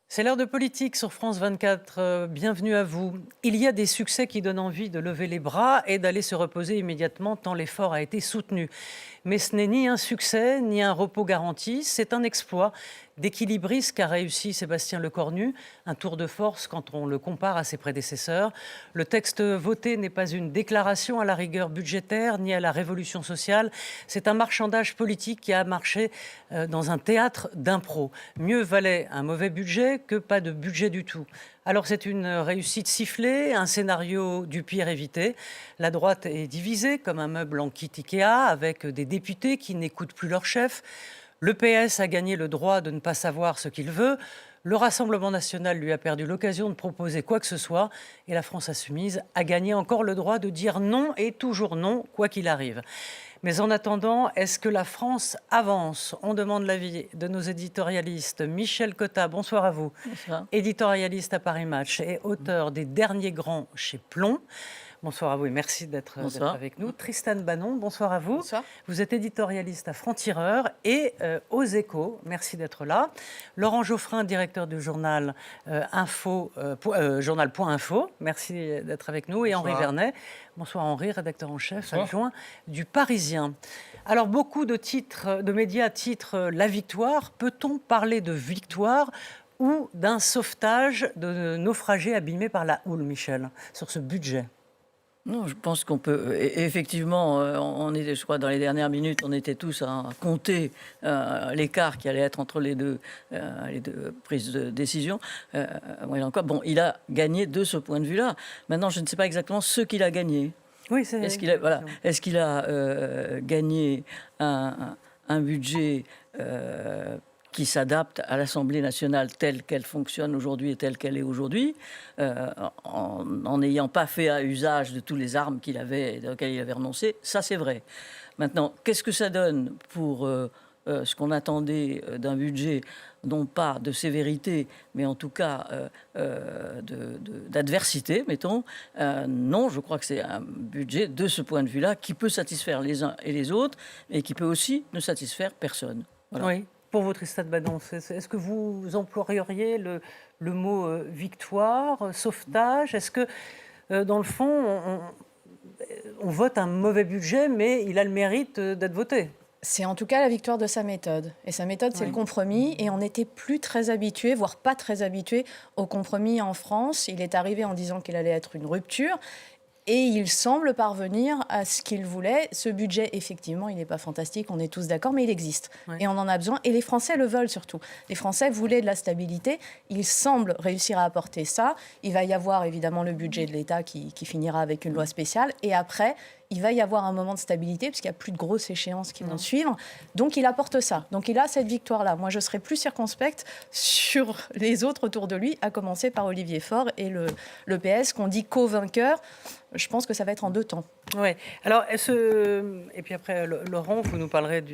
C'est l'heure de politique sur France 24. Bienvenue à vous. Il y a des succès qui donnent envie de lever les bras et d'aller se reposer immédiatement tant l'effort a été soutenu. Mais ce n'est ni un succès, ni un repos garanti. C'est un exploit d'équilibriste qu'a réussi Sébastien Lecornu, un tour de force quand on le compare à ses prédécesseurs. Le texte voté n'est pas une déclaration à la rigueur budgétaire ni à la révolution sociale. C'est un marchandage politique qui a marché dans un théâtre d'impro. Mieux valait un mauvais budget que pas de budget du tout. Alors c'est une réussite sifflée, un scénario du pire évité. La droite est divisée comme un meuble en kit Ikea avec des députés qui n'écoutent plus leur chef. Le PS a gagné le droit de ne pas savoir ce qu'il veut. Le Rassemblement national lui a perdu l'occasion de proposer quoi que ce soit. Et la France insoumise a gagné encore le droit de dire non et toujours non, quoi qu'il arrive. Mais en attendant, est-ce que la France avance? On demande l'avis de nos éditorialistes. Michel Cotta, bonsoir à vous. Bonsoir. Éditorialiste à Paris Match et auteur des Derniers Grands chez Plomb. Bonsoir à vous et merci d'être avec nous. Tristan Banon, bonsoir à vous. Bonsoir. Vous êtes éditorialiste à Franc-Tireur et aux Échos. Merci d'être là. Laurent Geoffrin, directeur du journal journal.info. Merci d'être avec nous. Et Bonsoir. Henri Vernet. Bonsoir Henri, rédacteur en chef adjoint du Parisien. Alors beaucoup de médias titrent La Victoire. Peut-on parler de victoire ou d'un sauvetage de naufragés abîmés par la houle, Michel, sur ce budget? Non, je pense qu'on peut. Effectivement, on était, je crois, dans les dernières minutes, on était tous à compter l'écart qui allait être entre les deux prises de décision. Bon, il a gagné de ce point de vue-là. Maintenant, je ne sais pas exactement ce qu'il a gagné. Oui, c'est. Est-ce qu'il a gagné un budget qui s'adapte à l'Assemblée nationale telle qu'elle fonctionne aujourd'hui et telle qu'elle est aujourd'hui, en n'ayant pas fait usage de toutes les armes qu'il avait, auxquelles il avait renoncé, ça c'est vrai. Maintenant, qu'est-ce que ça donne pour ce qu'on attendait d'un budget, non pas de sévérité, mais en tout cas d'adversité, mettons. Non, je crois que c'est un budget, de ce point de vue-là, qui peut satisfaire les uns et les autres, et qui peut aussi ne satisfaire personne. Voilà. Oui. Pour vous, Tristan Banon, est-ce que vous emploieriez le mot victoire, sauvetage? Est-ce que, dans le fond, on vote un mauvais budget, mais il a le mérite d'être voté? C'est en tout cas la victoire de sa méthode. Et sa méthode, c'est le compromis. Et on n'était plus très habitué, voire pas très habitué, au compromis en France. Il est arrivé en disant qu'il allait être une rupture. Et il semble parvenir à ce qu'il voulait. Ce budget, effectivement, il n'est pas fantastique, on est tous d'accord, mais il existe. Ouais. Et on en a besoin. Et les Français le veulent surtout. Les Français voulaient de la stabilité. Il semble réussir à apporter ça. Il va y avoir évidemment le budget de l'État qui finira avec une loi spéciale. Et après, il va y avoir un moment de stabilité, puisqu'il n'y a plus de grosses échéances qui vont suivre. Donc, il apporte ça. Donc, il a cette victoire-là. Moi, je serais plus circonspecte sur les autres autour de lui, à commencer par Olivier Faure et le PS, qu'on dit co-vainqueur. Je pense que ça va être en 2 temps. Oui. Alors, et puis après, Laurent, vous nous parlerez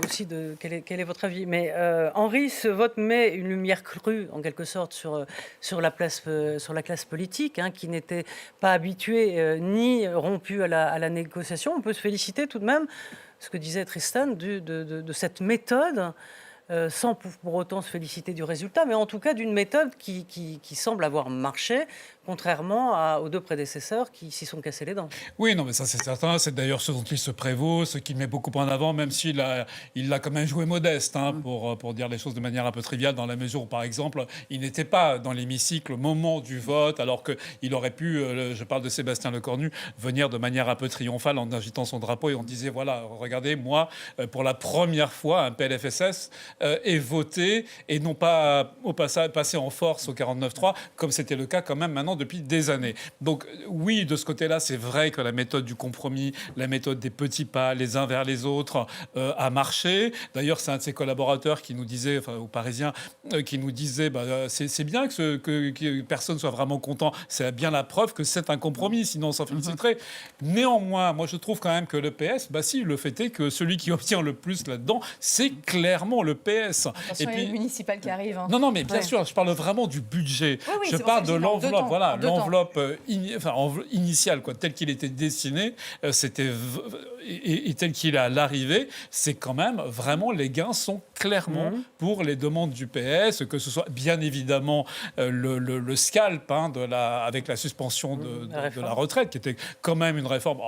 aussi de quel est votre avis. Mais Henri, ce vote met une lumière crue, en quelque sorte, sur la classe politique, qui n'était pas habituée ni rompue à la négociation. On peut se féliciter tout de même, ce que disait Tristan, de cette méthode, sans pour autant se féliciter du résultat, mais en tout cas d'une méthode qui semble avoir marché, contrairement aux 2 prédécesseurs qui s'y sont cassés les dents. Oui, non, mais ça c'est certain. C'est d'ailleurs ce dont il se prévaut, ce qu'il met beaucoup en avant, même s'il l'a quand même joué modeste, pour dire les choses de manière un peu triviale, dans la mesure où, par exemple, il n'était pas dans l'hémicycle au moment du vote, alors qu'il aurait pu, je parle de Sébastien Lecornu, venir de manière un peu triomphale en agitant son drapeau et on disait, voilà, regardez, moi, pour la première fois, un PLFSS est voté et non pas passé en force au 49.3, comme c'était le cas quand même maintenant depuis des années. Donc oui, de ce côté-là, c'est vrai que la méthode du compromis, la méthode des petits pas, les uns vers les autres, a marché. D'ailleurs, c'est un de ses collaborateurs qui nous disait, enfin, aux Parisiens, qui nous disait, c'est bien que personne soit vraiment content. C'est bien la preuve que c'est un compromis, sinon on s'en féliciterait. Néanmoins, moi, je trouve quand même que le PS, si, le fait est que celui qui obtient le plus là-dedans, c'est clairement le PS. PS. Attention, il y a le municipal qui arrive. Hein. Non, mais bien sûr, je parle vraiment du budget. Oui, je parle de l'enveloppe, voilà, en deux temps. l'enveloppe initiale, quoi, telle qu'il était destiné, et tel qu'il est à l'arrivée, c'est quand même vraiment, les gains sont clairement pour les demandes du PS, que ce soit bien évidemment le scalp avec la suspension de la retraite, qui était quand même une réforme.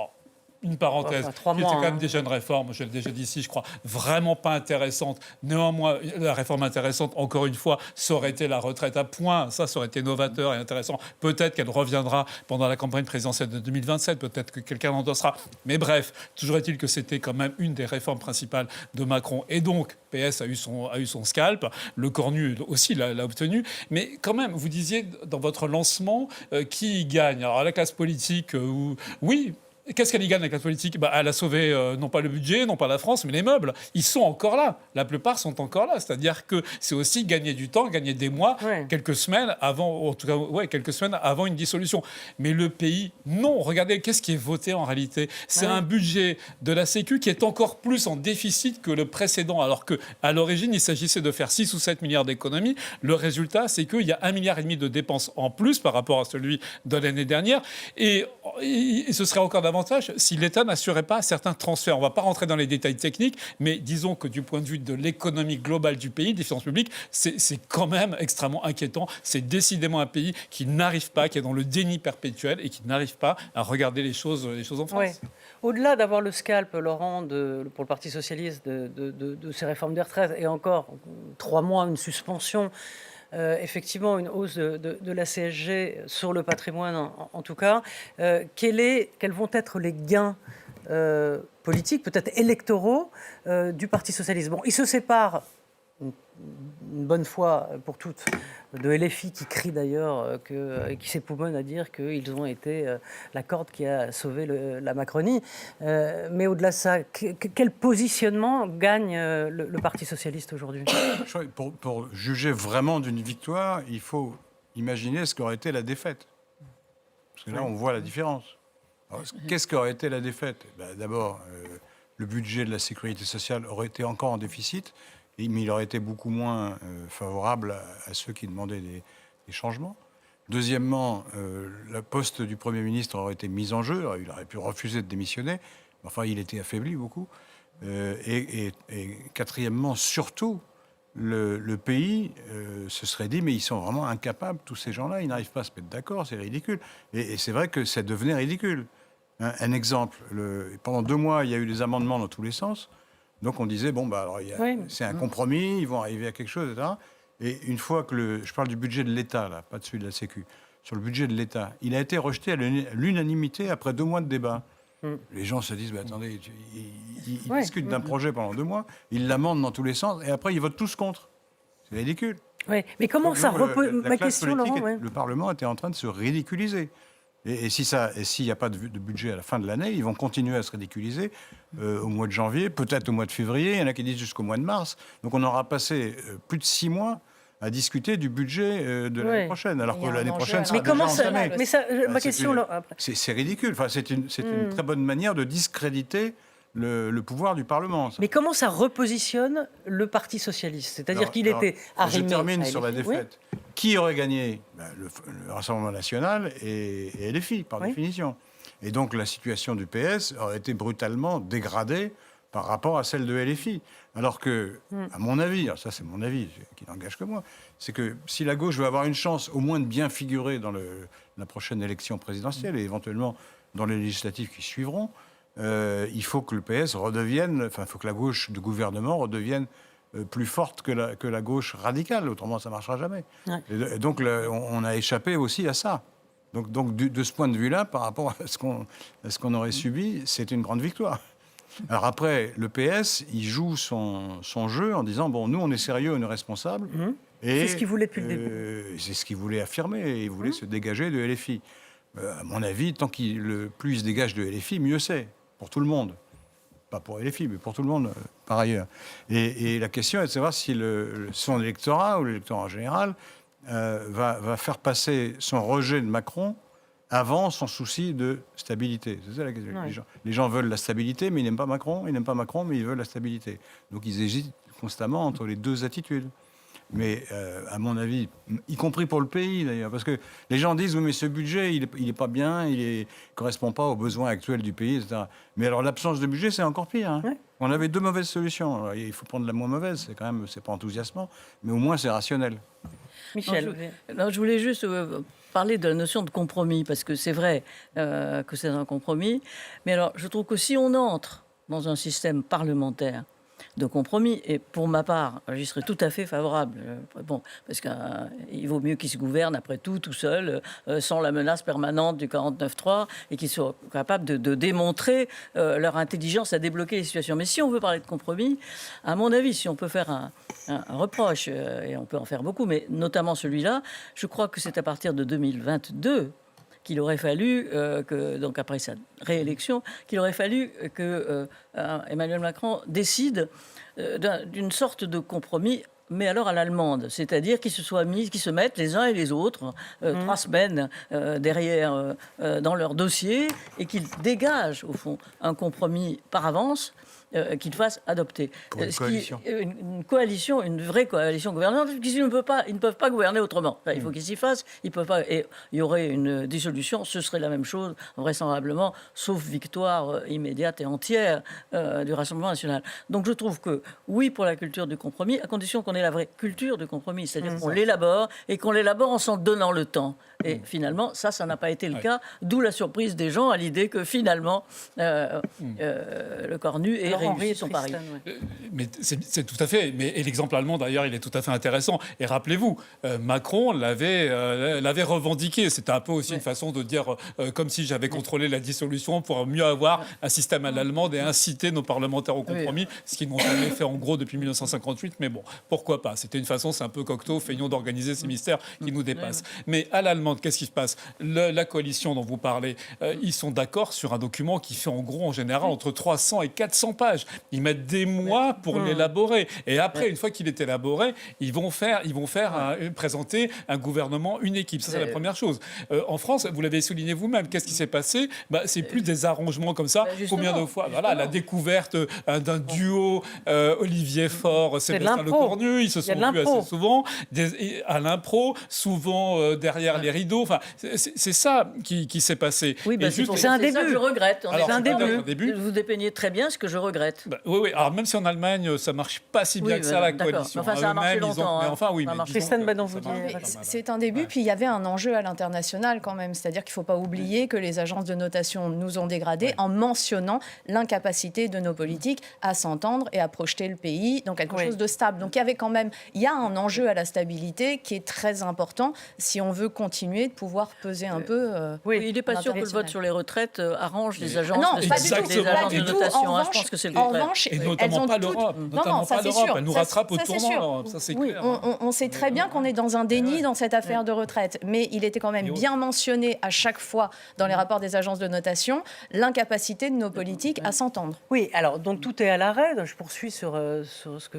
Une parenthèse, qui était quand même déjà une réforme, je l'ai déjà dit ici, je crois, vraiment pas intéressante. Néanmoins, la réforme intéressante, encore une fois, ça aurait été la retraite à points. Ça aurait été novateur et intéressant. Peut-être qu'elle reviendra pendant la campagne présidentielle de 2027, peut-être que quelqu'un l'endossera. Mais bref, toujours est-il que c'était quand même une des réformes principales de Macron. Et donc, PS a eu son scalp, le Cornu aussi l'a obtenu. Mais quand même, vous disiez dans votre lancement, qui gagne? Alors la classe politique, oui. Qu'est-ce qu'elle y gagne, la classe politique? Elle a sauvé non pas le budget, non pas la France, mais les meubles. Ils sont encore là. La plupart sont encore là. C'est-à-dire que c'est aussi gagner du temps, gagner des mois, quelques semaines avant, en tout cas, quelques semaines avant une dissolution. Mais le pays, non. Regardez, qu'est-ce qui est voté en réalité? C'est un budget de la Sécu qui est encore plus en déficit que le précédent. Alors qu'à l'origine, il s'agissait de faire 6 ou 7 milliards d'économies. Le résultat, c'est qu'il y a 1,5 milliard de dépenses en plus par rapport à celui de l'année dernière. Et ce serait encore davantage si l'État n'assurait pas certains transferts. On ne va pas rentrer dans les détails techniques, mais disons que du point de vue de l'économie globale du pays, des finances publiques, c'est quand même extrêmement inquiétant. C'est décidément un pays qui n'arrive pas, qui est dans le déni perpétuel et qui n'arrive pas à regarder les choses en face. Ouais. Au-delà d'avoir le scalp, Laurent, pour le Parti socialiste, de ces réformes des retraites, et encore 3 mois, une suspension, effectivement une hausse de la CSG sur le patrimoine en tout cas. Quels vont être les gains politiques, peut-être électoraux, du Parti socialiste? Bon, il se sépare une bonne fois pour toutes de LFI, qui crie d'ailleurs, qui s'époumonne à dire qu'ils ont été la corde qui a sauvé la Macronie. Mais au-delà de ça, quel positionnement gagne le Parti socialiste aujourd'hui? Pour juger vraiment d'une victoire, il faut imaginer ce qu'aurait été la défaite. Parce que là, on voit la différence. Qu'est-ce qu'aurait été la défaite? D'abord, le budget de la sécurité sociale aurait été encore en déficit, mais il aurait été beaucoup moins favorable à ceux qui demandaient des changements. Deuxièmement, le poste du Premier ministre aurait été mis en jeu. Il aurait pu refuser de démissionner. Enfin, il était affaibli beaucoup. Et quatrièmement, surtout, le pays se serait dit, mais ils sont vraiment incapables, tous ces gens-là, ils n'arrivent pas à se mettre d'accord, c'est ridicule. Et c'est vrai que ça devenait ridicule. Un exemple, pendant 2 mois, il y a eu des amendements dans tous les sens. Donc on disait, c'est un compromis, ils vont arriver à quelque chose, etc. Et une fois que je parle du budget de l'État, là, pas de celui de la Sécu, sur le budget de l'État, il a été rejeté à l'unanimité après 2 mois de débat. Les gens se disent, attendez, ils discutent d'un projet pendant 2 mois, ils l'amendent dans tous les sens, et après ils votent tous contre. C'est ridicule. Oui, mais comment Donc, ça repose... Ma question, Laurent, le Parlement était en train de se ridiculiser. Et s'il n'y a pas de budget à la fin de l'année, ils vont continuer à se ridiculiser au mois de janvier, peut-être au mois de février, il y en a qui disent jusqu'au mois de mars. Donc on aura passé plus de 6 mois à discuter du budget de l'année prochaine, alors que l'année prochaine sera déjà entamée. Mais ma question... C'est ridicule. Enfin, c'est une très bonne manière de discréditer le pouvoir du Parlement. Ça. Mais comment ça repositionne le Parti socialiste? C'est-à-dire qu'il était arrimé... Je termine sur la défaite. Oui. Qui aurait gagné? Le Rassemblement national et LFI, par définition. Et donc la situation du PS aurait été brutalement dégradée par rapport à celle de LFI. Alors que, à mon avis, alors ça c'est mon avis, qui n'engage que moi, c'est que si la gauche veut avoir une chance au moins de bien figurer dans la prochaine élection présidentielle et éventuellement dans les législatives qui suivront, il faut que le PS redevienne, il faut que la gauche de gouvernement redevienne plus forte que la gauche radicale, autrement ça ne marchera jamais. Ouais. Et donc on a échappé aussi à ça. Donc de ce point de vue-là, par rapport à ce qu'on aurait subi, c'est une grande victoire. Alors après, le PS, il joue son jeu en disant, bon, nous on est sérieux, on est responsable. C'est ce qu'il voulait depuis le début. C'est ce qu'il voulait affirmer, il voulait se dégager de LFI. À mon avis, plus il se dégage de LFI, mieux c'est, pour tout le monde. Pas pour LFI, mais pour tout le monde, par ailleurs. Et la question est de savoir si son électorat, ou l'électorat en général, va faire passer son rejet de Macron avant son souci de stabilité. C'est ça la question. Ouais. Les gens veulent la stabilité, mais ils n'aiment pas Macron. Ils n'aiment pas Macron, mais ils veulent la stabilité. Donc ils hésitent constamment entre les deux attitudes. Mais à mon avis, y compris pour le pays d'ailleurs, parce que les gens disent oui mais ce budget il est pas bien, il correspond pas aux besoins actuels du pays, etc. Mais alors l'absence de budget c'est encore pire. Hein. Ouais. On avait 2 mauvaises solutions. Alors, il faut prendre la moins mauvaise, c'est pas enthousiasmant, mais au moins c'est rationnel. Michel. Je voulais juste parler de la notion de compromis, parce que c'est vrai que c'est un compromis, mais alors je trouve que si on entre dans un système parlementaire de compromis, et pour ma part, j'y serais tout à fait favorable. Parce qu'il vaut mieux qu'ils se gouvernent après tout seul, sans la menace permanente du 49.3, et qu'ils soient capables de démontrer leur intelligence à débloquer les situations. Mais si on veut parler de compromis, à mon avis, si on peut faire un reproche, et on peut en faire beaucoup, mais notamment celui-là, je crois que c'est à partir de 2022 qu'il aurait fallu donc après sa réélection, qu'il aurait fallu que Emmanuel Macron décide d'une sorte de compromis, mais alors à l'allemande, c'est-à-dire qu'ils se mettent les uns et les autres 3 semaines derrière dans leur dossier, et qu'ils dégagent au fond un compromis par avance. Qu'ils fassent adopter. Pour une coalition. Une coalition, une vraie coalition gouvernementale, parce qu'ils ne peuvent pas gouverner autrement. Enfin, il faut qu'ils s'y fassent. Ils peuvent pas. Et il y aurait une dissolution, ce serait la même chose, vraisemblablement, sauf victoire immédiate et entière du Rassemblement national. Donc je trouve que oui pour la culture du compromis, à condition qu'on ait la vraie culture du compromis, c'est-à-dire qu'on l'élabore, et qu'on l'élabore en s'en donnant le temps. Et finalement, ça n'a pas été le cas, d'où la surprise des gens à l'idée que finalement, le Cornu est réussi son pari. Mais c'est tout à fait. Et l'exemple allemand, d'ailleurs, il est tout à fait intéressant. Et rappelez-vous, Macron l'avait revendiqué. C'était un peu aussi une façon de dire, comme si j'avais contrôlé la dissolution pour mieux avoir un système à l'allemande et inciter nos parlementaires au compromis, ce qu'ils n'ont jamais fait en gros depuis 1958. Mais bon, pourquoi pas? C'était une façon, c'est un peu Cocteau, feignant d'organiser ces mystères qui nous dépassent. Mais à l'allemande, qu'est-ce qui se passe? La coalition dont vous parlez, ils sont d'accord sur un document qui fait en gros, en général, entre 300 et 400 pages. Ils mettent des mois pour l'élaborer. Et après, une fois qu'il est élaboré, ils vont présenter un gouvernement, une équipe. Ça, c'est la première chose. En France, vous l'avez souligné vous-même, qu'est-ce qui s'est passé? C'est plus des arrangements comme ça. Combien de fois la découverte d'un duo Olivier Faure, Sébastien Lecornu, ils se sont vus assez souvent. À l'impro, souvent derrière les rideaux. Enfin, c'est ça qui s'est passé. Oui, c'est un début. Ça, je regrette. Alors, c'est un début. Vous dépeignez très bien ce que je regrette. Oui. Alors même si en Allemagne ça marche pas si bien que ça, la coalition. Enfin, ça a marché longtemps. Christiane Badon-vous dit. C'est un début. Puis il y avait un enjeu à l'international quand même. C'est-à-dire qu'il ne faut pas oublier que les agences de notation nous ont dégradés en mentionnant l'incapacité de nos politiques à s'entendre et à projeter le pays dans quelque chose de stable. Donc il y a un enjeu à la stabilité qui est très important si on veut continuer de pouvoir peser un peu. Il n'est pas sûr que le vote sur les retraites arrange les agences. Non, pas de notation. Je pense que c'est le contraire. En revanche, et notamment pas l'Europe. Elle nous rattrape au tournant, l'Europe. Ça, c'est clair. On sait très bien qu'on est dans un déni dans cette affaire de retraite. Mais il était quand même bien mentionné à chaque fois dans les rapports des agences de notation l'incapacité de nos politiques à s'entendre. Oui, alors donc tout est à l'arrêt. Je poursuis sur ce que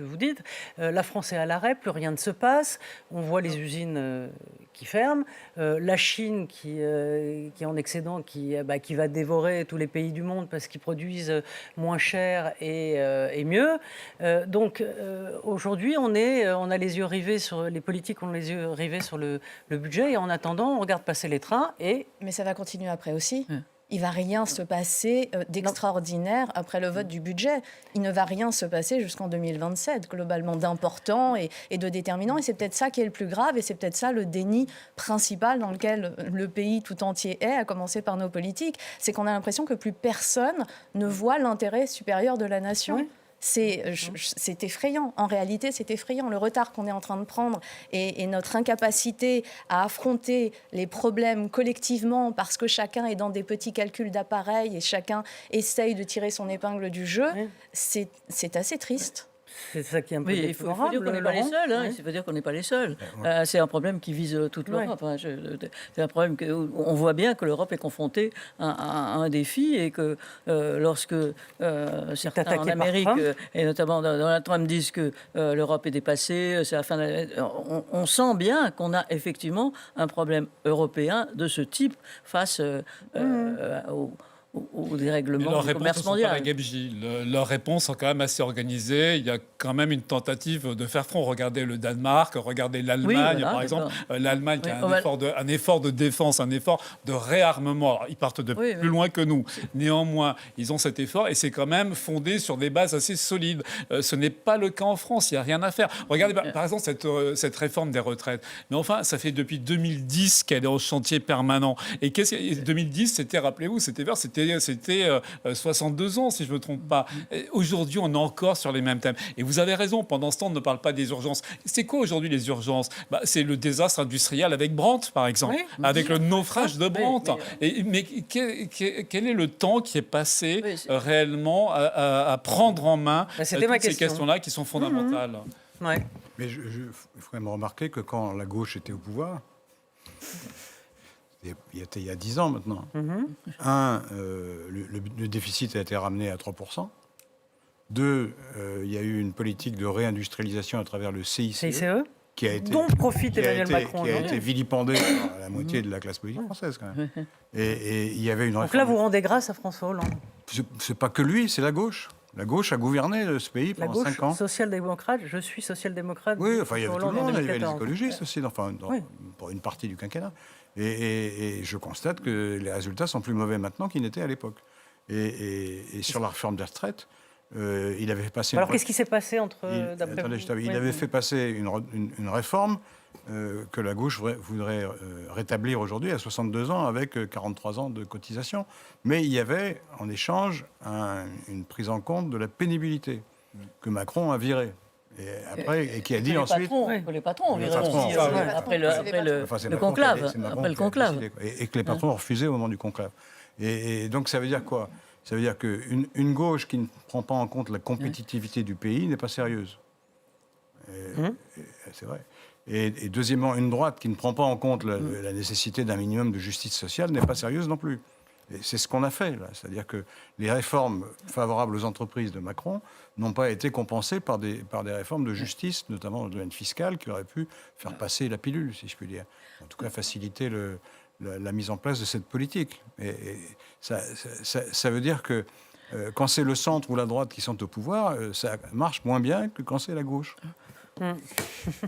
vous dites. La France est à l'arrêt, plus rien ne se passe. On voit les usines qui ferment. La Chine qui est en excédent, qui va dévorer tous les pays du monde parce qu'ils produisent moins cher et mieux. Donc aujourd'hui, on a les yeux rivés sur les politiques, on a les yeux rivés sur le budget, et en attendant, on regarde passer les trains. Mais ça va continuer après aussi. Il ne va rien se passer d'extraordinaire après le vote du budget. Il ne va rien se passer jusqu'en 2027, globalement, d'important et de déterminant. Et c'est peut-être ça qui est le plus grave, et c'est peut-être ça le déni principal dans lequel le pays tout entier est, à commencer par nos politiques. C'est qu'on a l'impression que plus personne ne voit l'intérêt supérieur de la nation. Oui. C'est effrayant. En réalité, c'est effrayant. Le retard qu'on est en train de prendre et notre incapacité à affronter les problèmes collectivement parce que chacun est dans des petits calculs d'appareil et chacun essaye de tirer son épingle du jeu, c'est assez triste. C'est ça qui est un peu déplorable. Il faut dire qu'on n'est pas les seuls. Il faut dire qu'on n'est pas lorsque c'est un problème qui vise toute l'Europe. C'est un problème on voit bien que l'Europe est confrontée à un défi, et que lorsque certains en Amérique et notamment Donald Trump disent que l'Europe est dépassée, c'est la fin on sent bien qu'on a effectivement un problème européen de ce type face au Mais dérèglement leurs du réponses ne commerce sont pas la mondial. gabegie. Leurs réponses sont quand même assez organisées. Il y a quand même une tentative de faire front. Regardez le Danemark, regardez l'Allemagne, voilà, par exemple. d'accord. L'Allemagne qui Oui, a on va- un effort de défense, un effort de réarmement. Alors, ils partent de Oui, plus oui. loin que nous. Néanmoins, ils ont cet effort et c'est quand même fondé sur des bases assez solides. Ce n'est pas le cas en France. Il n'y a rien à faire. Regardez, par exemple, cette réforme des retraites. Mais enfin, ça fait depuis 2010 qu'elle est au chantier permanent. Et 2010, c'était, rappelez-vous, c'était 62 ans, si je ne me trompe pas. Et aujourd'hui, on est encore sur les mêmes thèmes. Et vous avez raison, pendant ce temps, on ne parle pas des urgences. C'est quoi aujourd'hui les urgences? C'est le désastre industriel avec Brandt, par exemple, Oui. avec le naufrage de Brandt. mais- Mais quel est le temps qui est passé Oui, c'est- réellement à prendre en main C'était ma toutes ces question. questions-là qui sont fondamentales? Ouais. Mais il faut même remarquer que quand la gauche était au pouvoir, il y a 10 ans maintenant, le déficit a été ramené à 3%. 2, il y a eu une politique de réindustrialisation à travers le CICE, CICE, qui a été, dont profite qui a Emmanuel été- Macron qui a aujourd'hui. été vilipendé par la moitié de la classe politique française, quand même. Et il y avait une Donc réforme. là, vous rendez grâce à François Hollande. C'est pas que lui, c'est la gauche. La gauche a gouverné ce pays La pendant gauche 5 ans. social-démocrate, je suis social-démocrate. Oui, enfin, il y avait François tout le Hollande en monde, il y avait les 2014. écologistes aussi, enfin, Oui. pour une partie du quinquennat. Et je constate que les résultats sont plus mauvais maintenant qu'ils n'étaient à l'époque. Et sur la réforme des retraites, il avait passé... Alors qu'est-ce qui s'est passé entre d'après attendez, vous il Oui. avait fait passer une réforme que la gauche voudrait rétablir aujourd'hui à 62 ans avec 43 ans de cotisation. Mais il y avait en échange une prise en compte de la pénibilité que Macron a virée. Et qui a dit ensuite... Que les patrons, Les verront patrons, aussi, enfin, oui. après Enfin, c'est le Macron conclave. qui a- c'est Macron Après le qui a conclave. décidé, quoi. Et que les patrons ont refusé au moment du conclave. Et donc ça veut dire quoi? Ça veut dire qu'une gauche qui ne prend pas en compte la compétitivité du pays n'est pas sérieuse. C'est vrai. Et deuxièmement, une droite qui ne prend pas en compte la nécessité d'un minimum de justice sociale n'est pas sérieuse non plus. Et c'est ce qu'on a fait, là. C'est-à-dire que les réformes favorables aux entreprises de Macron n'ont pas été compensées par des réformes de justice, notamment dans le domaine fiscal, qui auraient pu faire passer la pilule, si je puis dire. En tout cas, faciliter la mise en place de cette politique. Et ça veut dire que quand c'est le centre ou la droite qui sont au pouvoir, ça marche moins bien que quand c'est la gauche.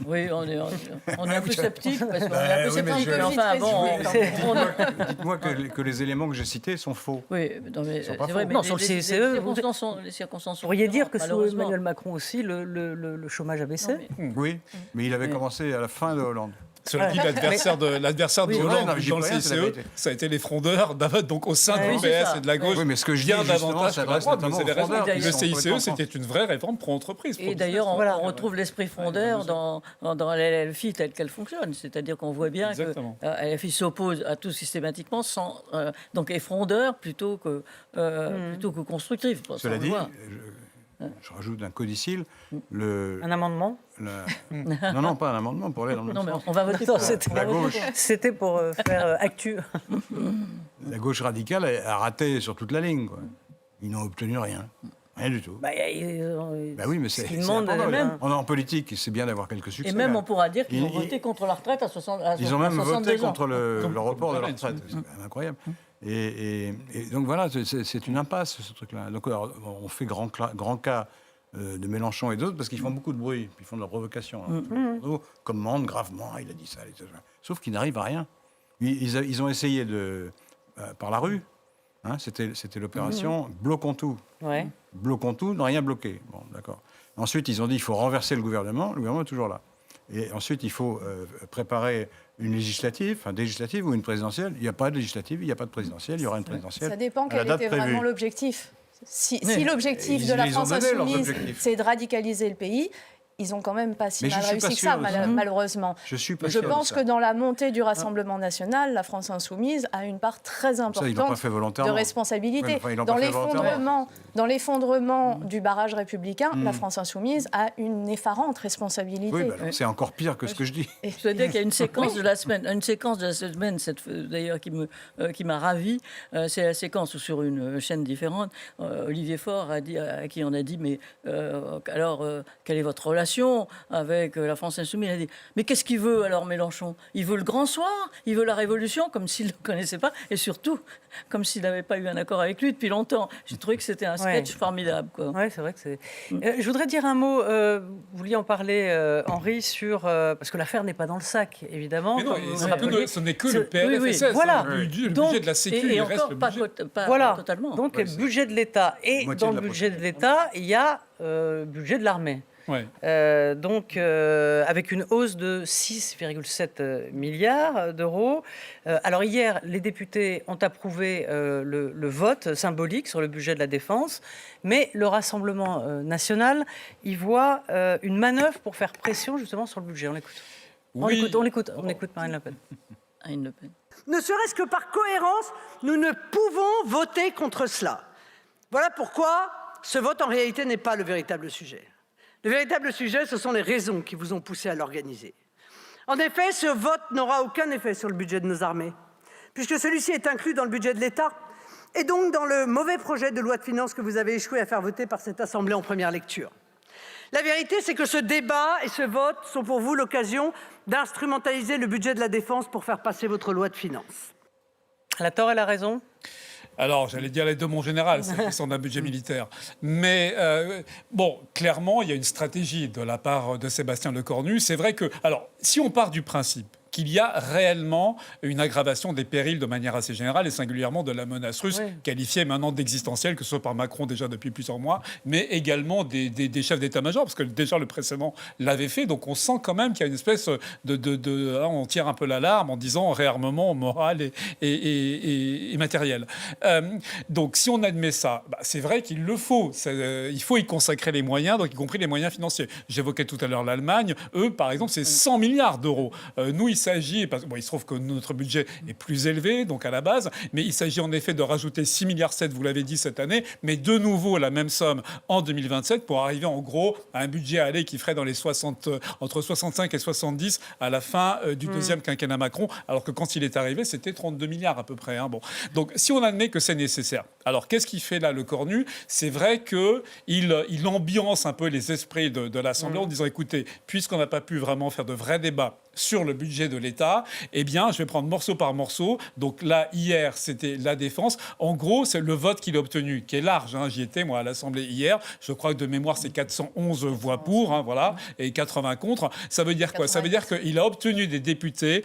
Oui, on est un peu sceptique parce qu'on est un peu oui, mais sceptique. je- Mais enfin, bon, Dites-moi que les éléments que j'ai cités sont faux. oui, non, mais sont c'est pas vrai, faux. mais Non, sur le CICE, les circonstances sont Vous pourriez dire différentes, que sous malheureusement. Emmanuel Macron aussi, le chômage a baissé. Non, mais- Oui, mais il avait commencé à la fin de Hollande. Cela dit, l'adversaire de Oui, Hollande non, mais j'y dans le peux rien, c'est la CICE, vérité. ça a été les frondeurs, donc au sein Oui, du c'est PS ça. et de la gauche. Oui, mais ce que je bien dis, justement, davantage que la s'adresse droite. Vous notamment avez aux raison. frondeurs qui Le sont CICE, complètement c'était une vraie réforme pro-entreprise. Et d'ailleurs, Voilà. on retrouve l'esprit frondeur dans la LFI telle qu'elle fonctionne. C'est-à-dire qu'on voit bien Exactement. que la LFI s'oppose à tout systématiquement, donc est frondeur plutôt que constructif. Ça, Cela on le dit, voit. je rajoute un codicile. Un amendement Non, pas un amendement pour aller dans le même Non, mais sens. on va voter Non, pour. c'était- La gauche, C'était pour faire actu. la gauche radicale a raté sur toute la ligne, quoi. Ils n'ont obtenu rien. Rien du tout. Bah, Oui, mais c'est qu'ils demandent, important. même. En politique, c'est bien d'avoir quelques succès. Et même, là. on pourra dire qu'ils ont Ils- voté contre la retraite à 62 Ils ont même voté 62 ans. contre le report de la Comme retraite. C'est quand même incroyable. Et donc voilà, c'est une impasse, ce truc-là. Donc alors, on fait grand cas de Mélenchon et d'autres parce qu'ils font beaucoup de bruit, puis ils font de la provocation. Hein. Commande gravement, il a dit ça. Sauf qu'ils n'arrivent à rien. Ils ont essayé par la rue. Hein, c'était l'opération bloquons tout. Ouais. Bloquons tout, ne rien bloquer. Bon, d'accord. Ensuite, ils ont dit il faut renverser le gouvernement. Le gouvernement est toujours là. Et ensuite, il faut préparer une législative, enfin législative ou une présidentielle. Il n'y a pas de législative, il n'y a pas de présidentielle. Il y aura une présidentielle. Ça dépend à la quel date était prévue. vraiment l'objectif. Si Et l'objectif ils de la les ont France donnés, leurs insoumise, objectifs. c'est de radicaliser le pays, ils ont quand même pas si Mais je mal suis réussi pas que ça, sûr de ça. malheureusement. Je suis pas Je sûr de pense ça. que dans la montée du Rassemblement national, la France insoumise a une part très Ça, ils l'ont pas importante fait de volontairement. responsabilité. Oui, mais enfin, ils l'ont Dans pas fait volontairement. l'effondrement du barrage républicain, la France insoumise a une effarante responsabilité. Oui, bah alors, c'est encore pire que ce que je dis. Je veux dire qu'il y a une séquence de la semaine, d'ailleurs qui m'a ravi. C'est la séquence où sur une chaîne différente, Olivier Faure a dit, à qui on a dit mais alors quelle est votre relation relation avec la France Insoumise. Il a dit « Mais qu'est-ce qu'il veut alors Mélenchon ? Il veut le grand soir ? Il veut la révolution ?» comme s'il ne le connaissait pas. Et surtout, comme s'il n'avait pas eu un accord avec lui depuis longtemps. J'ai trouvé que c'était un sketch formidable. Oui, c'est vrai que c'est... je voudrais dire un mot, vous vouliez en parler, Henri, sur... parce que l'affaire n'est pas dans le sac, évidemment. Mais non, ce n'est que le PLFSS, oui, voilà. le budget de la Sécu, et il reste encore le pas, budget. pas Voilà. totalement. Donc, le budget de l'État. Et moitié dans de le la budget de l'État, il y a le budget de l'armée. Ouais. Avec une hausse de 6,7 milliards d'euros. Alors hier, les députés ont approuvé le vote symbolique sur le budget de la défense, mais le Rassemblement national y voit une manœuvre pour faire pression justement sur le budget. On l'écoute. Oui. On l'écoute Marine Le Pen. Marine Le Pen. Ne serait-ce que par cohérence, nous ne pouvons voter contre cela. Voilà pourquoi ce vote, en réalité, n'est pas le véritable sujet. Le véritable sujet, ce sont les raisons qui vous ont poussé à l'organiser. En effet, ce vote n'aura aucun effet sur le budget de nos armées, puisque celui-ci est inclus dans le budget de l'État, et donc dans le mauvais projet de loi de finances que vous avez échoué à faire voter par cette Assemblée en première lecture. La vérité, c'est que ce débat et ce vote sont pour vous l'occasion d'instrumentaliser le budget de la défense pour faire passer votre loi de finances. Elle a tort, elle a raison. Alors, j'allais dire les deux, mon général, c'est la question d'un budget militaire. Mais bon, clairement, il y a une stratégie de la part de Sébastien Lecornu. C'est vrai que, alors, si on part du principe qu'il y a réellement une aggravation des périls de manière assez générale et singulièrement de la menace russe, qualifiée maintenant d'existentielle, que ce soit par Macron déjà depuis plusieurs mois, mais également des chefs d'état-major, parce que déjà le précédent l'avait fait. Donc on sent quand même qu'il y a une espèce on tire un peu l'alarme en disant réarmement moral et matériel. Donc si on admet ça, c'est vrai qu'il le faut. Il faut y consacrer les moyens, donc y compris les moyens financiers. J'évoquais tout à l'heure l'Allemagne. Eux, par exemple, c'est 100 milliards d'euros. Nous, il s'agit, il se trouve que notre budget est plus élevé, donc à la base, mais il s'agit en effet de rajouter 6,7 milliards, vous l'avez dit, cette année, mais de nouveau la même somme en 2027 pour arriver en gros à un budget aller qui ferait dans les entre 65 et 70 à la fin du deuxième quinquennat Macron, alors que quand il est arrivé, c'était 32 milliards à peu près. Bon. Donc si on admet que c'est nécessaire, alors qu'est-ce qu'il fait là, Lecornu ? C'est vrai qu'il ambiance un peu les esprits de l'Assemblée en disant, écoutez, puisqu'on n'a pas pu vraiment faire de vrais débats sur le budget de l'État, eh bien, je vais prendre morceau par morceau. Donc là, hier, c'était la défense. En gros, c'est le vote qu'il a obtenu, qui est large. J'y étais, moi, à l'Assemblée hier. Je crois que de mémoire, c'est 411 voix pour, voilà, et 80 contre. Ça veut dire quoi ? Ça veut dire qu'il a obtenu des députés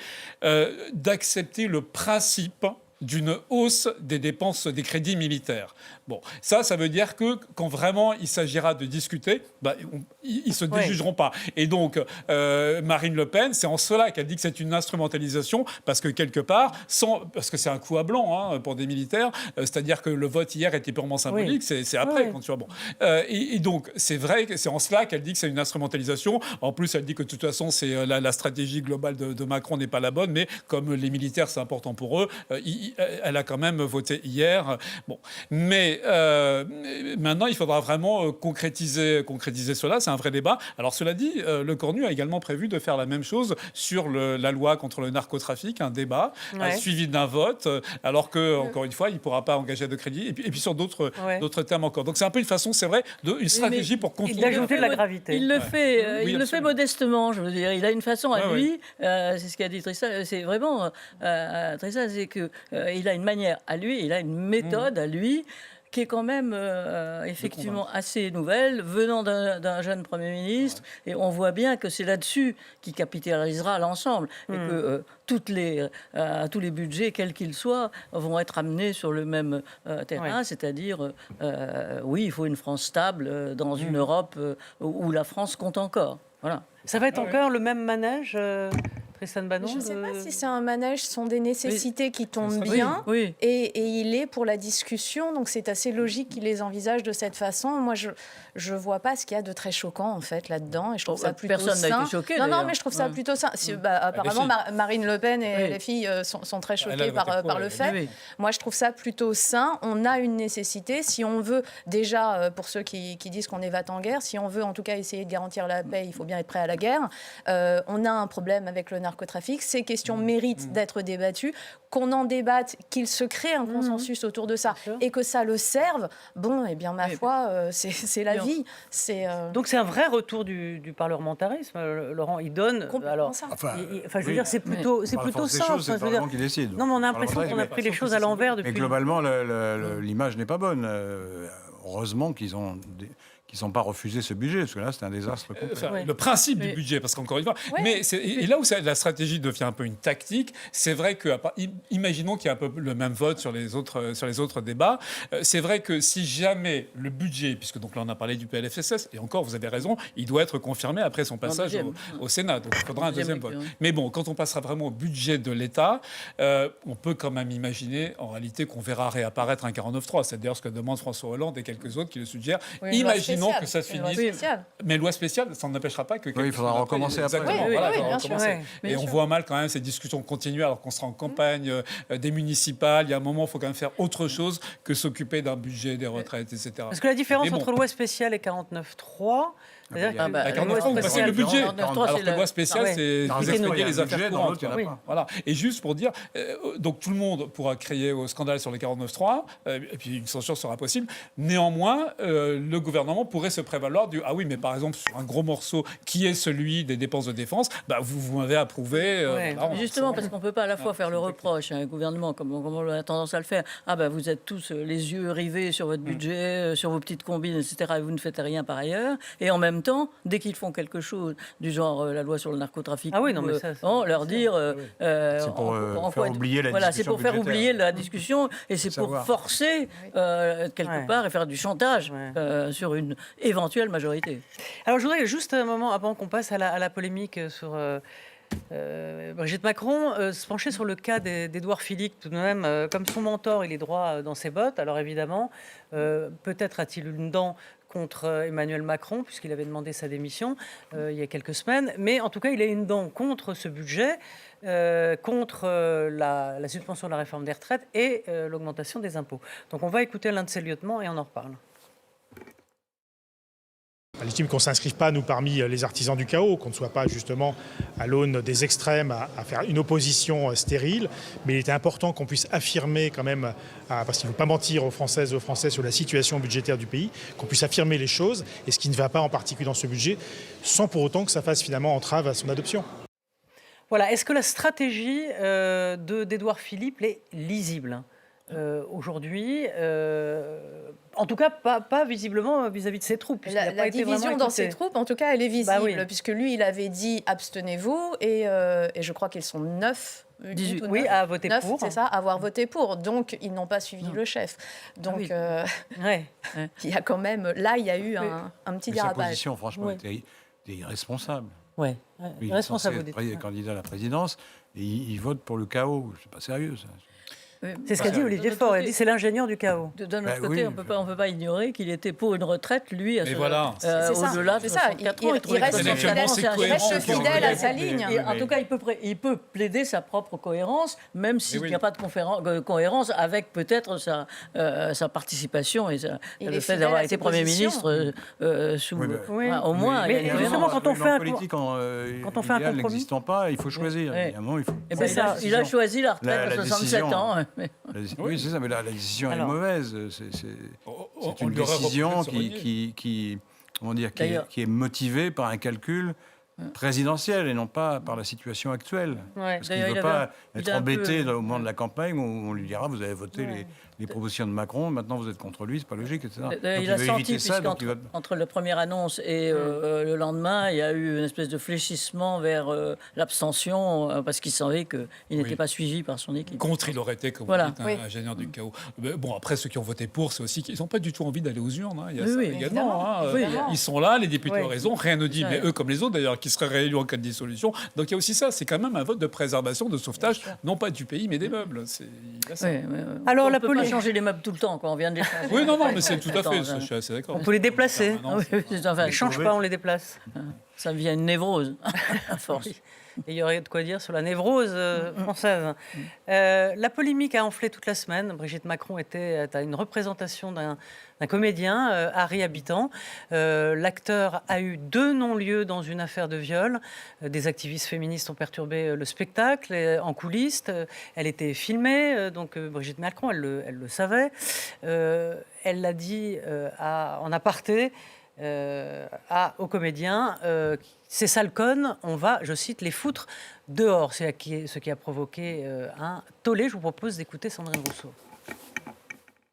d'accepter le principe d'une hausse des dépenses des crédits militaires. Bon, ça veut dire que quand vraiment il s'agira de discuter, ils ne se déjugeront pas. Et donc, Marine Le Pen, c'est en cela qu'elle dit que c'est une instrumentalisation, parce que quelque part, parce que c'est un coup à blanc pour des militaires, c'est-à-dire que le vote hier était purement symbolique, c'est après, quand tu vois. Bon. Et donc, c'est vrai que c'est en cela qu'elle dit que c'est une instrumentalisation. En plus, elle dit que de toute façon, c'est la stratégie globale de Macron n'est pas la bonne, mais comme les militaires, c'est important pour eux, elle a quand même voté hier. Bon. Mais maintenant, il faudra vraiment concrétiser cela. C'est un vrai débat. Alors, cela dit, Lecornu a également prévu de faire la même chose sur la loi contre le narcotrafic, un débat suivi d'un vote, alors que, encore une fois, il ne pourra pas engager de crédit. Et puis sur d'autres termes encore. Donc, c'est un peu une façon, c'est vrai, une stratégie pour contourner. D'ajouter de la gravité. Il le fait, il le fait modestement, je veux dire. Il a une façon à lui, c'est ce qu'a dit Trissa, c'est vraiment Trissa, c'est que il a une manière à lui, il a une méthode à lui qui est quand même effectivement assez nouvelle, venant d'un jeune Premier ministre. Et on voit bien que c'est là-dessus qu'il capitalisera l'ensemble. Et que tous les budgets, quels qu'ils soient, vont être amenés sur le même terrain. C'est-à-dire, oui, il faut une France stable dans une Europe où la France compte encore. Voilà. Ça va être encore le même manège Christiane Banon, je ne sais pas si c'est un manège, ce sont des nécessités qui tombent bien, oui. Et il est pour la discussion, donc c'est assez logique qu'il les envisage de cette façon. Moi, je vois pas ce qu'il y a de très choquant en fait là-dedans, et je trouve ça plutôt personne sain. n'a été choqué. Non, mais je trouve ça plutôt sain. Apparemment, Marine Le Pen et les filles sont très choquées par le fait. Oui. Moi, je trouve ça plutôt sain. On a une nécessité, si on veut déjà, pour ceux qui disent qu'on est va-t-en-guerre, si on veut en tout cas essayer de garantir la paix, il faut bien être prêt à la guerre. On a un problème avec le narcotrafic. Ces questions méritent d'être débattues, qu'on en débatte, qu'il se crée un consensus autour de ça et que ça le serve. Bon, eh bien, ma foi, c'est la vie. Donc c'est un vrai retour du parlementarisme, Laurent. Il donne. Alors, ça. je veux dire, c'est plutôt Par la force des simple. choses, c'est le Je veux dire, Parlement qui décide. non, mais on a l'impression qu'on a pris les choses à l'envers Mais depuis. globalement, l'image n'est pas bonne. Heureusement qu'ils n'ont pas refusé ce budget, parce que là, c'est un désastre complet. Enfin, le principe du budget, parce qu'encore une fois, mais et là où la stratégie devient un peu une tactique, c'est vrai que, imaginons qu'il y a un peu le même vote sur les autres débats, c'est vrai que si jamais le budget, puisque donc là on a parlé du PLFSS, et encore vous avez raison, il doit être confirmé après son passage au Sénat, donc il faudra un deuxième vote. Mais bon, quand on passera vraiment au budget de l'État, on peut quand même imaginer en réalité qu'on verra réapparaître un 49.3, c'est d'ailleurs ce que demande François Hollande et quelques autres qui le suggèrent. Imaginons que ça se finisse. Mais loi spéciale, ça n'empêchera pas que... il faudra recommencer après. Exactement, Oui, voilà, oui, il faudra bien sûr. recommencer. Bien Et on sûr. voit mal quand même ces discussions continuer alors qu'on sera en campagne des municipales. Il y a un moment, il faut quand même faire autre chose que s'occuper d'un budget, des retraites, etc. Parce que la différence Mais bon. entre loi spéciale et 49.3, c'est-à-dire que La la 49.3, loi c'est spéciale, le budget. 49.3, Alors c'est que la loi spéciale, Ah ouais. c'est Dans vous un expédiez budget, les affaires dans courantes. l'autre, il y en a pas. Voilà. Et juste pour dire, donc tout le monde pourra crier au scandale sur les 49.3, et puis une censure sera possible. Néanmoins, le gouvernement pourrait se prévaloir du ah oui, mais par exemple sur un gros morceau qui est celui des dépenses de défense, vous m'avez approuvé. Ouais. Voilà, Justement, parce qu'on ne peut pas à la fois faire le reproche à un gouvernement, comme on a tendance à le faire. Vous êtes tous les yeux rivés sur votre budget, sur vos petites combines, etc., et vous ne faites rien par ailleurs. Et en même temps, dès qu'ils font quelque chose du genre la loi sur le narcotrafic, Ah oui, non, mais ça, leur dire... C'est pour faire oublier la Voilà, c'est discussion pour faire budgétaire. oublier la discussion et c'est pour Savoir. forcer, quelque part, et faire du chantage sur une éventuelle majorité. Alors, je voudrais juste un moment, avant qu'on passe à la polémique sur Brigitte Macron, se pencher sur le cas d'Édouard Philippe, tout de même. Comme son mentor, il est droit dans ses bottes. Alors, évidemment, peut-être a-t-il une dent contre Emmanuel Macron, puisqu'il avait demandé sa démission il y a quelques semaines. Mais en tout cas, il a une dent contre ce budget, contre la suspension de la réforme des retraites et l'augmentation des impôts. Donc, on va écouter l'un de ses lieutenants et on en reparle. Légitime qu'on ne s'inscrive pas, nous, parmi les artisans du chaos, qu'on ne soit pas justement à l'aune des extrêmes à faire une opposition stérile. Mais il était important qu'on puisse affirmer quand même, parce qu'il ne faut pas mentir aux Françaises et aux Français sur la situation budgétaire du pays, qu'on puisse affirmer les choses et ce qui ne va pas en particulier dans ce budget, sans pour autant que ça fasse finalement entrave à son adoption. Voilà. Est-ce que la stratégie d'Édouard Philippe est lisible aujourd'hui, en tout cas pas visiblement vis-à-vis de ses troupes. La division dans ses troupes, en tout cas, elle est visible, puisque lui, il avait dit abstenez-vous, et je crois qu'ils sont 9. 18, oui, à voter 9, pour. C'est ça, à avoir voté pour. Donc, ils n'ont pas suivi le chef. Donc, il y a quand même... Là, il y a eu un petit dérapage. Sa position, franchement, était irresponsable. Oui, irresponsable. Il est candidat à la présidence et il vote pour le chaos. C'est pas sérieux, ça. C'est ce qu'a dit Olivier Faure. Il a dit c'est l'ingénieur du chaos. D'un autre côté, on peut pas ignorer qu'il était pour une retraite, lui, au-delà de 64 ans. Il reste fidèle à sa ligne. En tout cas, il peut plaider sa propre cohérence, même s'il n'y a pas de cohérence avec peut-être sa participation et le fait d'avoir été Premier ministre au moins. Mais justement, quand on fait un politique, quand on fait un compromis, n'existant pas, il faut choisir. Il a choisi la retraite à 67 ans. Oui, c'est ça, mais la décision est mauvaise. C'est une décision qui est motivée par un calcul présidentiel et non pas par la situation actuelle. Parce qu'il ne veut pas être embêté au moment de la campagne où on lui dira vous avez voté les propositions de Macron, maintenant vous êtes contre lui, c'est pas logique, etc. Donc, il a senti, puisqu'entre la première annonce et le lendemain, il y a eu une espèce de fléchissement vers l'abstention, parce qu'il savait qu'il n'était pas suivi par son équipe. Contre, il aurait été, comme vous dites, un ingénieur du chaos. Mais bon, après, ceux qui ont voté pour, c'est aussi qu'ils n'ont pas du tout envie d'aller aux urnes. Il y a ça également. Ils sont là, les députés ont raison, rien ne dit, mais eux comme les autres d'ailleurs, qui seraient réélus en cas de dissolution. Donc il y a aussi ça, c'est quand même un vote de préservation, de sauvetage, non pas du pays, mais des meubles. Alors, on ne peut pas changer les meubles tout le temps, on vient de les changer. Oui, non, mais c'est tout à fait, je suis assez d'accord. On peut les déplacer. Ils ne change pas, on les déplace. Ça devient une névrose, à force. Et il y aurait de quoi dire sur la névrose française. La polémique a enflé toute la semaine. Brigitte Macron était à une représentation d'un comédien, Harry Habitant. L'acteur a eu 2 non-lieux dans une affaire de viol. Des activistes féministes ont perturbé le spectacle en coulisses. Elle était filmée, donc Brigitte Macron, elle le savait. Elle l'a dit en aparté. Au comédien, ces sales connes, on va, je cite, les foutre dehors. C'est ce qui a provoqué un tollé. Je vous propose d'écouter Sandrine Rousseau.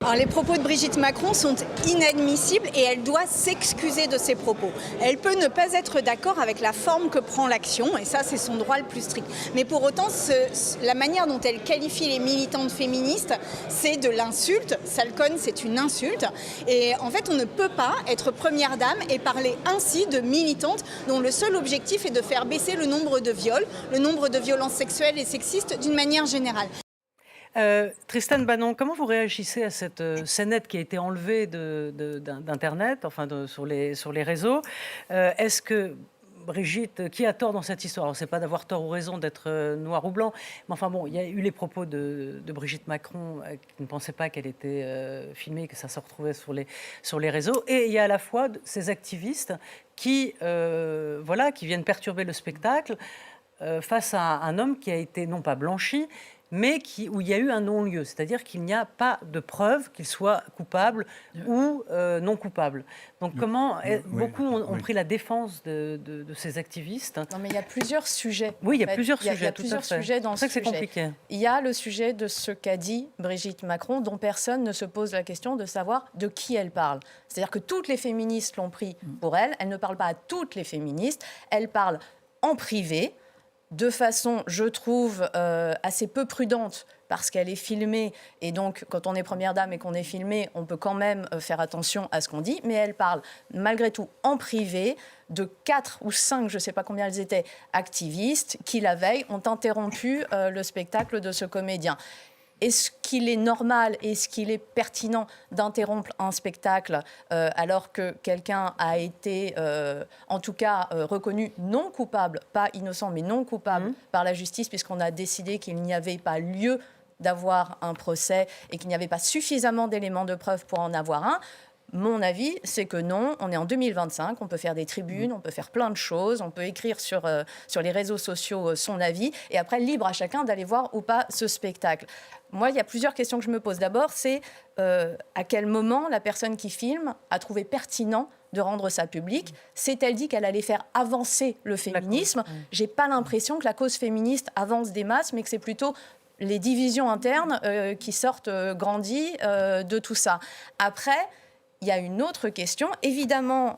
Alors, les propos de Brigitte Macron sont inadmissibles et elle doit s'excuser de ses propos. Elle peut ne pas être d'accord avec la forme que prend l'action, et ça c'est son droit le plus strict. Mais pour autant, la manière dont elle qualifie les militantes féministes, c'est de l'insulte. Sale conne, c'est une insulte. Et en fait, on ne peut pas être première dame et parler ainsi de militantes dont le seul objectif est de faire baisser le nombre de viols, le nombre de violences sexuelles et sexistes d'une manière générale. Tristan Banon, comment vous réagissez à cette scénette qui a été enlevée d'Internet, enfin sur les réseaux? Est-ce que Brigitte, qui a tort dans cette histoire? C'est pas d'avoir tort ou raison d'être noir ou blanc, mais enfin bon, il y a eu les propos de Brigitte Macron qui ne pensait pas qu'elle était filmée, que ça se retrouvait sur les réseaux, et il y a à la fois ces activistes qui viennent perturber le spectacle face à un homme qui a été non pas blanchi, mais où il y a eu un non-lieu, c'est-à-dire qu'il n'y a pas de preuve qu'il soit coupable ou non coupable. Donc beaucoup ont pris la défense de ces activistes. Non, mais il y a plusieurs sujets. Oui, il y a plusieurs sujets. Il y a plusieurs sujets dans ce sujet. C'est compliqué. Il y a le sujet de ce qu'a dit Brigitte Macron, dont personne ne se pose la question de savoir de qui elle parle. C'est-à-dire que toutes les féministes l'ont pris pour elle. Elle ne parle pas à toutes les féministes. Elle parle en privé, de façon, je trouve, assez peu prudente, parce qu'elle est filmée, et donc quand on est première dame et qu'on est filmé, on peut quand même faire attention à ce qu'on dit, mais elle parle malgré tout en privé de 4 ou 5, je ne sais pas combien elles étaient, activistes qui la veille ont interrompu le spectacle de ce comédien. Est-ce qu'il est normal, est-ce qu'il est pertinent d'interrompre un spectacle alors que quelqu'un a été, en tout cas, reconnu non coupable, pas innocent, mais non coupable par la justice, puisqu'on a décidé qu'il n'y avait pas lieu d'avoir un procès et qu'il n'y avait pas suffisamment d'éléments de preuve pour en avoir un? Mon avis, c'est que non, on est en 2025, on peut faire des tribunes, on peut faire plein de choses, on peut écrire sur les réseaux sociaux son avis, et après, libre à chacun d'aller voir ou pas ce spectacle. Moi, il y a plusieurs questions que je me pose. D'abord, c'est à quel moment la personne qui filme a trouvé pertinent de rendre ça public? S'est-elle dit qu'elle allait faire avancer le féminisme? J'ai pas l'impression que la cause féministe avance des masses, mais que c'est plutôt les divisions internes qui sortent grandies de tout ça. Après, il y a une autre question. Évidemment,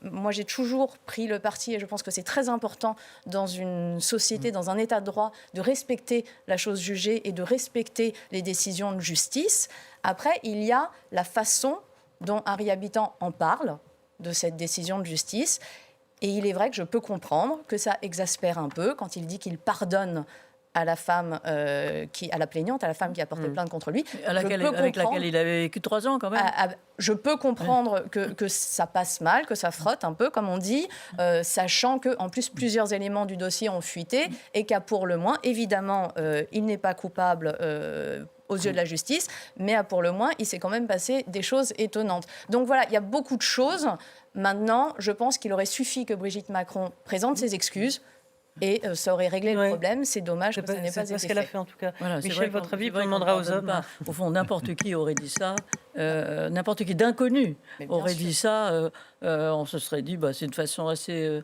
moi, j'ai toujours pris le parti, et je pense que c'est très important dans une société, dans un état de droit, de respecter la chose jugée et de respecter les décisions de justice. Après, il y a la façon dont Harry Habitant en parle, de cette décision de justice. Et il est vrai que je peux comprendre que ça exaspère un peu quand il dit qu'il pardonne à la femme à la plaignante, à la femme qui a porté plainte contre lui. Avec laquelle il avait vécu 3 ans quand même. Je peux comprendre que ça passe mal, que ça frotte un peu, comme on dit, sachant qu'en plus, plusieurs éléments du dossier ont fuité et qu'à pour le moins, évidemment, il n'est pas coupable aux yeux de la justice, mais à pour le moins, il s'est quand même passé des choses étonnantes. Donc voilà, il y a beaucoup de choses. Maintenant, je pense qu'il aurait suffi que Brigitte Macron présente ses excuses, et ça aurait réglé le problème. C'est dommage que ça n'ait pas été fait. C'est ce qu'elle a fait en tout cas. Voilà, Michel, votre avis, on demandera aux hommes. Au fond, n'importe qui aurait dit ça. N'importe qui d'inconnu aurait dit ça. On se serait dit, c'est une façon assez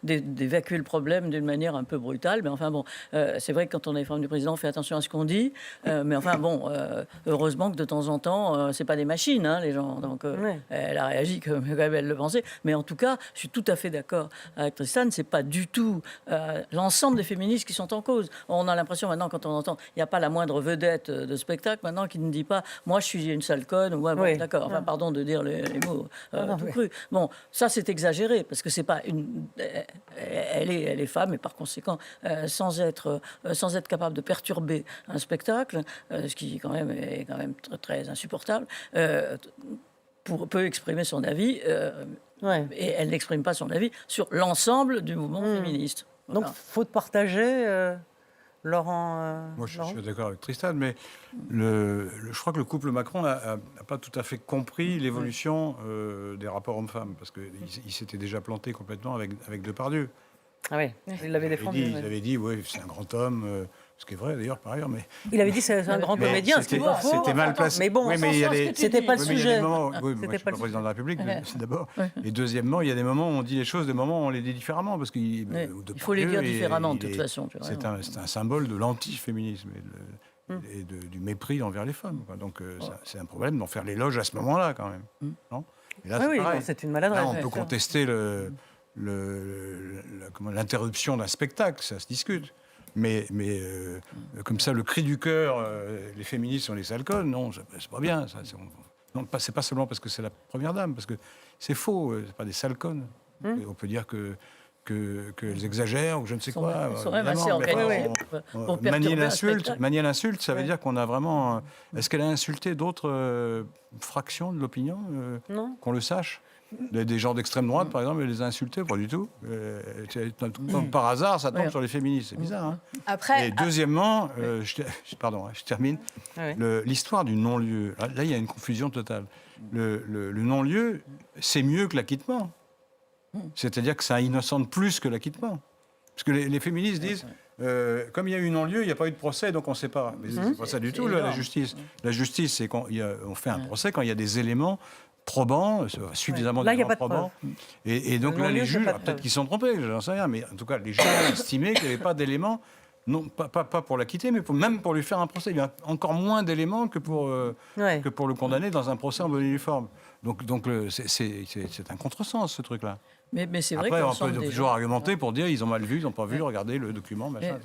d'évacuer le problème d'une manière un peu brutale. Mais enfin bon, c'est vrai que quand on est femme du président, on fait attention à ce qu'on dit. Mais enfin bon, heureusement que de temps en temps, c'est pas des machines, les gens. Donc elle a réagi comme elle le pensait. Mais en tout cas, je suis tout à fait d'accord avec Tristan. C'est pas du tout l'ensemble des féministes qui sont en cause. On a l'impression maintenant, quand on entend, il n'y a pas la moindre vedette de spectacle maintenant qui ne dit pas, moi je suis une sale conne, ou d'accord, enfin pardon de dire les mots tout crus. Bon, ça c'est exagéré, parce que c'est pas elle est femme, et par conséquent, sans être capable de perturber un spectacle, ce qui quand même est très, très insupportable. peut exprimer son avis, Ouais. et elle n'exprime pas son avis sur l'ensemble du mouvement féministe. Donc, Voilà. faute partagée, Laurent. Moi, je Laurent suis d'accord avec Tristan, mais je crois que le couple Macron n'a pas tout à fait compris l'évolution des rapports hommes-femmes, parce qu'il s'était déjà planté complètement avec Depardieu. Ah oui, il l'avait défendu. Il ouais. avait dit, oui, c'est un grand homme, ce qui est vrai d'ailleurs par ailleurs, mais Il avait dit c'est un grand mais comédien, ce qui est pas faux. c'était mal placé. Mais bon, Oui, mais il y a des- c'était pas le Oui, mais il y a des sujet. moments- oui, moi, C'était je suis pas pas le président de la République, Ouais. d'abord. Ouais. Et deuxièmement, il y a des moments où on dit les choses, des moments où on les dit différemment, parce qu'il Ouais. Il faut les dire différemment, de toute façon. tu vois. C'est un symbole de l'antiféminisme et du mépris envers les femmes, quoi. Donc c'est un problème d'en faire l'éloge à ce moment-là, quand même. Non et là, Ah oui, pareil. non, c'est une maladresse. Là, on bien peut sûr. contester l'interruption d'un spectacle, ça se discute. Mais comme ça, le cri du cœur, les féministes sont les sales connes, non, c'est pas bien. Ça, c'est pas seulement parce que c'est la première dame, parce que c'est faux, c'est pas des sales connes. On peut dire qu'elles exagèrent ou je ne sais quoi. Ils sont même assez évidemment, mais organisés pour perturber un spectacle. manier l'insulte, ça veut Ouais. dire qu'on a vraiment... Est-ce qu'elle a insulté d'autres fractions de l'opinion Non. qu'on le sache? Des gens d'extrême droite, par exemple, elle les a insultés, pas du tout. Comme par hasard, ça tombe Ouais. sur les féministes, c'est bizarre. Hein. Après, Et deuxièmement, pardon, je termine. Ouais. L'histoire du non-lieu, là, il y a une confusion totale. Le non-lieu, c'est mieux que l'acquittement. C'est-à-dire que ça innocente plus que l'acquittement. Parce que les féministes disent, comme il y a eu non-lieu, il n'y a pas eu de procès, donc on ne sait pas. Mais c'est pas ça du tout, la énorme. justice. La justice, c'est qu'on fait un procès quand il y a des éléments probants, suffisamment Là, il y a d'éléments pas de probants. Et donc Le là, non-lieu, les c'est juges, pas de peut-être preuve. qu'ils se sont trompés, j'en sais rien, mais en tout cas, les juges ont estimé qu'il n'y avait pas d'éléments, non, pas pour l'acquitter, mais même pour lui faire un procès. Il y a encore moins d'éléments que pour le condamner dans un procès en bonne et due forme. Donc c'est un contresens, ce truc-là. Mais c'est vrai Après, on qu'ensemble peut des toujours gens- argumenter pour dire ils ont mal vu, ils n'ont pas vu, regardez le document, machin.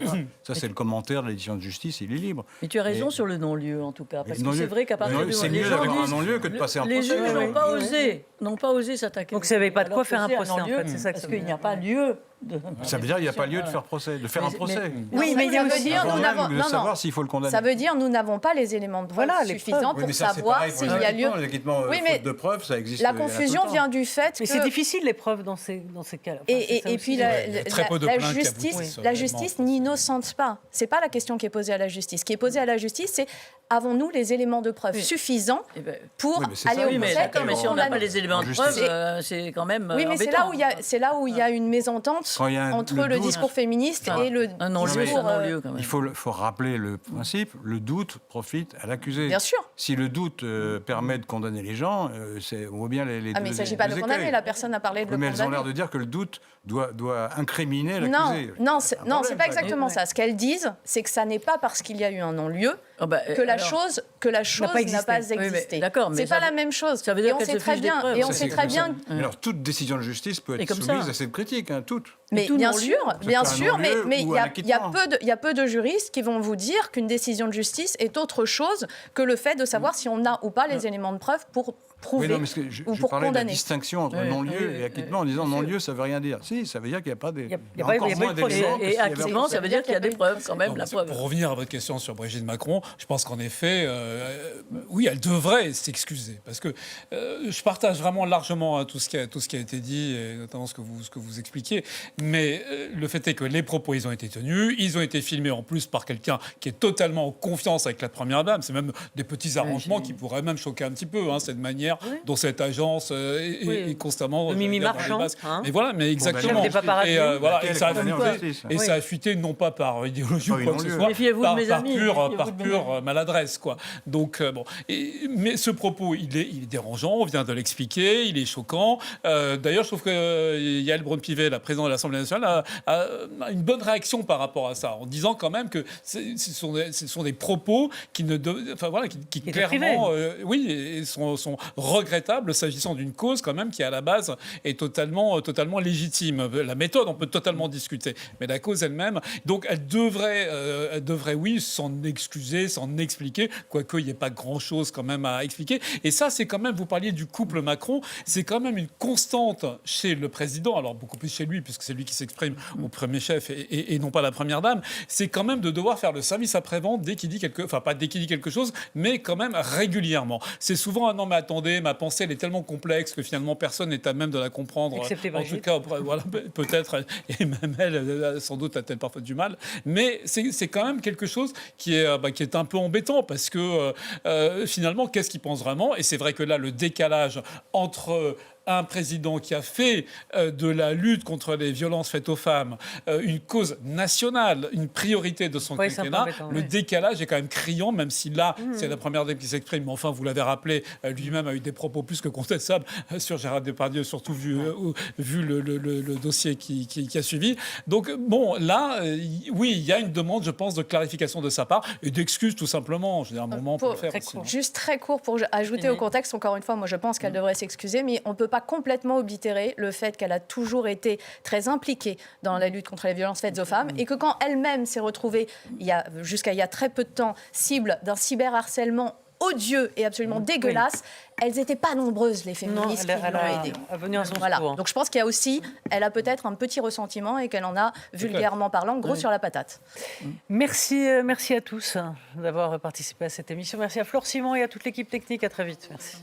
Ça, c'est le commentaire de l'édition de justice, il est libre. Mais tu as raison Mais- sur le non-lieu, en tout cas. Parce que Non-lieu. c'est vrai qu'à partir Non-lieu, du c'est les mieux gens d'avoir un disent- non-lieu que de passer un Les procès. juges Oui, n'ont pas osé s'attaquer. Donc, ça n'avait pas de Alors quoi que faire un c'est procès, en non-lieu, fait, c'est ça que ça Parce veut qu'il n'y dire. a pas lieu de... Ça veut dire qu'il n'y a pas lieu de faire procès, de faire un procès. Oui, mais il y a ça veut aussi. dire Avant nous même n'avons- de non, savoir non. s'il faut le condamner. Ça veut dire nous n'avons pas les éléments de preuve Voilà, les suffisants preuves. Oui, pour mais ça, c'est savoir pareil pour s'il y a lieu. l'acquittement, Oui, faute mais de preuve, ça existe. La il y en a tout le confusion temps. vient du fait Mais que... c'est difficile, les preuves, dans ces cas-là. Enfin, c'est ça Et aussi. puis il y a très peu de la plaintes qui justice, aboutissent la réellement. justice n'innocente pas. C'est pas la question qui est posée à la justice. Ce qui est posée à la justice, c'est avons-nous les éléments de preuve Oui. suffisants Eh ben, pour Oui, mais c'est ça, aller oui, au mais procès d'accord, mais si on n'a pas les éléments En de justice. preuve, c'est quand même Oui, mais c'est embêtant. là où il y a une mésentente Quand il y a entre le le doute- discours féministe Enfin, et le un non-lieu, c'est discours... un non-lieu, quand même. Il faut rappeler le principe, le doute profite à l'accusé. Bien sûr. Si le doute permet de condamner les gens, on voit bien les Ah, mais il ne s'agit pas de deux condamner. écueils. La personne a parlé de le Mais elles ont l'air condamner. de dire que le doute doit incriminer Non, l'accusé. non, un c'est problème, pas ça. exactement ça. Ce qu'elles disent, c'est que ça n'est pas parce qu'il y a eu un non-lieu Ah bah, que la alors, chose n'a pas existé. Oui, mais d'accord, mais C'est ça pas la veut- même chose. ça veut dire Et on qu'elle sait se très fiche des bien. preuves. Et on Ça, sait c'est très comme ça. bien. Mais alors, toute décision de justice peut Et être comme soumise ça. à cette critique, hein, toute. Mais tout bien non-lieu, sûr, c'est bien pas un sûr, non-lieu mais ou il un y a peu de juristes qui vont vous dire qu'une décision de justice est autre chose que le fait de savoir si on a ou pas les éléments de preuve pour prouver Oui, non, mais ce que je ou je pour parlais de la condamner. distinction entre Oui, non-lieu oui, et acquittement en disant bien sûr. non-lieu, ça veut rien dire. Si, ça veut dire qu'il n'y a pas des. Il y a il y a pas eu- encore il y a pas eu moins de procès. d'éléments que Et s'il y avait un acquittement, ça veut dire qu'il y a des preuves, quand même, la preuve. Pour revenir à votre question sur Brigitte Macron, je pense qu'en effet, oui, elle devrait s'excuser. Parce que je partage vraiment largement tout ce qui a été dit, et notamment ce que vous expliquiez. Mais le fait est que les propos, ils ont été tenus. Ils ont été filmés en plus par quelqu'un qui est totalement en confiance avec la Première Dame. C'est même des petits arrangements qui pourraient même choquer un petit peu, cette manière dont cette agence est constamment... Le Mimi dans les Marchand, bases. hein. Mais voilà, mais exactement. Chef des paparazzis. Et, voilà, Laquelle et ça a est condamnée en fuité, justice. et Oui. ça a fuité non pas par idéologie Pas ou une quoi que ce non-lieu. soit, Méfiez-vous de par, mes par amis, pure, méfiez-vous par de mes pure amis. maladresse, quoi. Donc bon, mais ce propos, il est dérangeant. On vient de l'expliquer. Il est choquant. D'ailleurs, je trouve que Yael Braun-Pivet, la présidente de l'Assemblée nationale, a une bonne réaction par rapport à ça, en disant quand même que ce sont des propos qui ne, enfin voilà, qui étaient clairement, oui, et sont regrettables s'agissant d'une cause quand même qui à la base est totalement légitime. La méthode, on peut totalement discuter, mais la cause elle-même, donc elle devrait, oui, s'en excuser, s'en expliquer, quoique il n'y ait pas grand-chose quand même à expliquer. Et ça, c'est quand même, vous parliez du couple Macron, c'est quand même une constante chez le président, alors beaucoup plus chez lui, puisque c'est lui qui s'exprime au premier chef et non pas la première dame, c'est quand même de devoir faire le service après-vente dès qu'il dit quelque chose, mais quand même régulièrement. C'est souvent, ah non mais attendez, demandé. Ma pensée, elle est tellement complexe que finalement, personne n'est à même de la comprendre. Excepté En tout Brigitte. cas, voilà, peut-être, et même elle, sans doute, a-t-elle parfois du mal. Mais c'est quand même quelque chose qui est un peu embêtant parce que finalement, qu'est-ce qu'il pense vraiment? Et c'est vrai que là, le décalage entre un président qui a fait de la lutte contre les violences faites aux femmes une cause nationale, une priorité de son Oui, c'est un peu quinquennat, embêtant, le oui. décalage est quand même criant, même si là, c'est la première dame qui s'exprime. Mais enfin, vous l'avez rappelé, lui-même a eu des propos plus que contestables sur Gérard Depardieu, surtout vu le dossier qui a suivi. Donc, bon, là, oui, il y a une demande, je pense, de clarification de sa part et d'excuses, tout simplement. Je veux dire, un moment pour le faire aussi. Juste très court pour ajouter au contexte, encore une fois, moi je pense qu'elle devrait s'excuser, mais on ne peut pas complètement oblitérer le fait qu'elle a toujours été très impliquée dans la lutte contre les violences faites aux femmes et que quand elle-même s'est retrouvée, jusqu'à il y a très peu de temps, cible d'un cyberharcèlement odieux et absolument dégueulasse, elles n'étaient pas nombreuses, les féministes qui l'ont aidée. À venir à son Voilà. secours. Donc je pense qu'il y a aussi, elle a peut-être un petit ressentiment et qu'elle en a, vulgairement parlant, gros sur la patate. Merci à tous d'avoir participé à cette émission. Merci à Flore Simon et à toute l'équipe technique. À très vite. Merci.